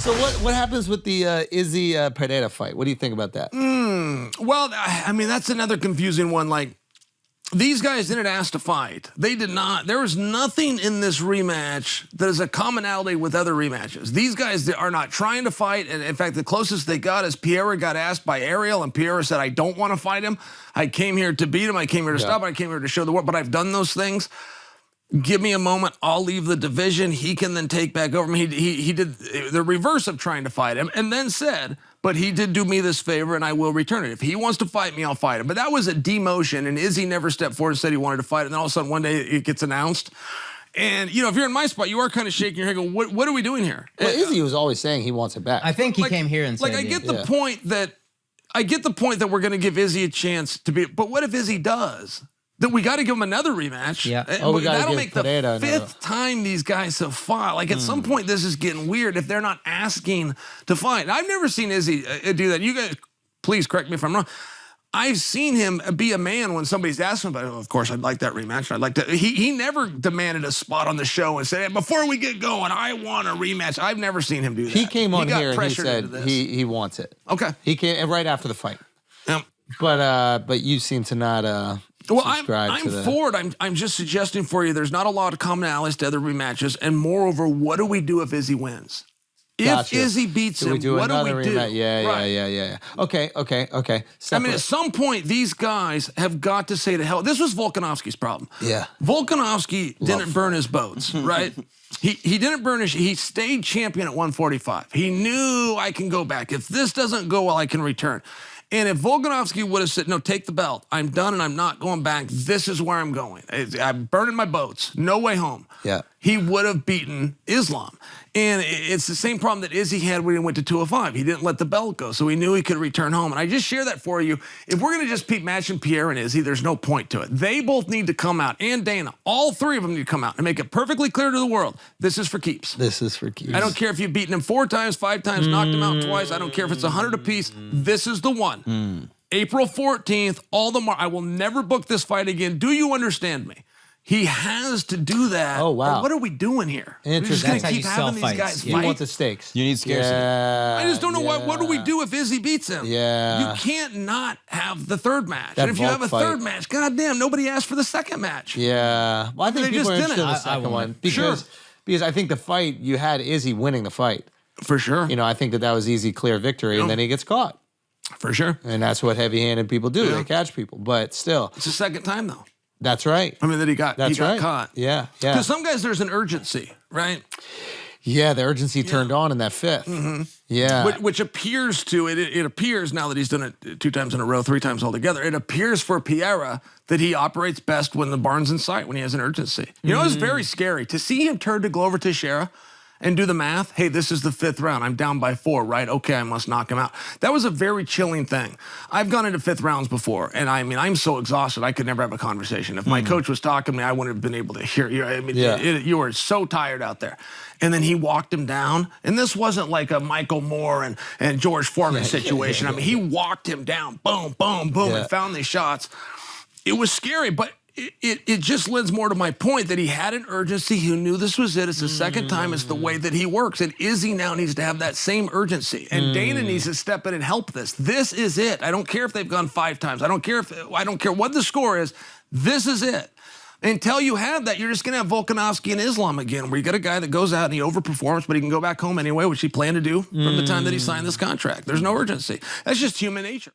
So what happens with the Izzy Pereira fight? What do you think about that? Well, I mean, that's another confusing one. Like, these guys didn't ask to fight. They did not. There was nothing in this rematch that is a commonality with other rematches. These guys are not trying to fight. And in fact, the closest they got is Pereira got asked by Ariel, and Pereira said, I don't want to fight him. I came here to beat him. I came here to stop him. I came here to show the world, but I've done those things. Give me a moment. I'll leave the division. He can then take back over me. He did the reverse of trying to fight him, and then said, but he did do me this favor, and I will return it. If he wants to fight me, I'll fight him. But that was a demotion, and Izzy never stepped forward and said he wanted to fight, and then all of a sudden one day it gets announced. And, you know, if you're in my spot, you are kind of shaking your head going, what are we doing here? Well, Izzy was always saying he wants it back. I think he came here and said, I get the point that we're going to give Izzy a chance to be, but what if Izzy does? Then we got to give him another rematch. Yeah. That'll make the fifth time these guys have fought. Like, at some point, this is getting weird if they're not asking to fight. I've never seen Izzy do that. You guys, please correct me if I'm wrong. I've seen him be a man when somebody's asking about it. Of course, I'd like that rematch. I'd like to. He never demanded a spot on the show and said, hey, before we get going, I want a rematch. I've never seen him do that. He came on here and he said he wants it. Okay. He came right after the fight. Yeah. But you seem to not. Well, I'm for it. I'm just suggesting for you there's not a lot of commonalities to other rematches. And moreover, what do we do if Izzy wins? If Izzy beats him, what do we do? Yeah. Okay. Separate. I mean, at some point, these guys have got to say to hell. This was Volkanovski's problem. Yeah. Volkanovski didn't burn his boats, right? He didn't burn his. He stayed champion at 145. He knew, I can go back. If this doesn't go well, I can return. And if Volkanovski would have said, no, take the belt. I'm done and I'm not going back. This is where I'm going. I'm burning my boats. No way home. Yeah. He would have beaten Islam. And it's the same problem that Izzy had when he went to 205. He didn't let the belt go, so he knew he could return home. And I just share that for you. If we're going to just keep matching Pierre and Izzy, there's no point to it. They both need to come out, and Dana, all three of them need to come out and make it perfectly clear to the world, this is for keeps. This is for keeps. I don't care if you've beaten him 4 times, 5 times, knocked him out twice. I don't care if it's 100 apiece. This is the one. April 14th, I will never book this fight again. Do you understand me? He has to do that. Oh, wow. What are we doing here? Interesting. We're just going to keep having these guys fight. You want the stakes. You need scarcity. Yeah, I just don't know what do we do if Izzy beats him? Yeah. You can't not have the third match. That And if you have a fight. third match, goddamn, nobody asked for the second match. Yeah. Well, I think They people just are interested in the didn't. second one. Sure. Because I think the fight, you had Izzy winning the fight. For sure. You know, I think that was easy, clear victory, and then he gets caught. For sure. And that's what heavy-handed people do. They catch people. But still. It's the second time, though. That's right. I mean, that he got caught. Yeah. Because some guys, there's an urgency, right? Yeah, the urgency turned on in that fifth. Yeah. Which appears to, it appears now that he's done it 2 times in a row, 3 times altogether, it appears for Pereira that he operates best when the barn's in sight, when he has an urgency. You know, it's very scary to see him turn to Glover Teixeira and do the math. Hey, this is the 5th round. I'm down by 4, right? Okay, I must knock him out. That was a very chilling thing. I've gone into 5th rounds before, and I mean, I'm so exhausted, I could never have a conversation. If my coach was talking to me, I wouldn't have been able to hear you. I mean, you were so tired out there. And then he walked him down, and this wasn't like a Michael Moore and George Foreman situation. I mean, he walked him down, boom, boom, boom, and found these shots. It was scary, but it just lends more to my point that he had an urgency. He knew this was it. It's the second time. It's the way that he works. And Izzy now needs to have that same urgency. And Dana needs to step in and help this. This is it. I don't care if they've gone 5 times. I don't care what the score is. This is it. Until you have that, you're just going to have Volkanovski and Islam again, where you got a guy that goes out and he overperforms, but he can go back home anyway, which he planned to do from the time that he signed this contract. There's no urgency. That's just human nature.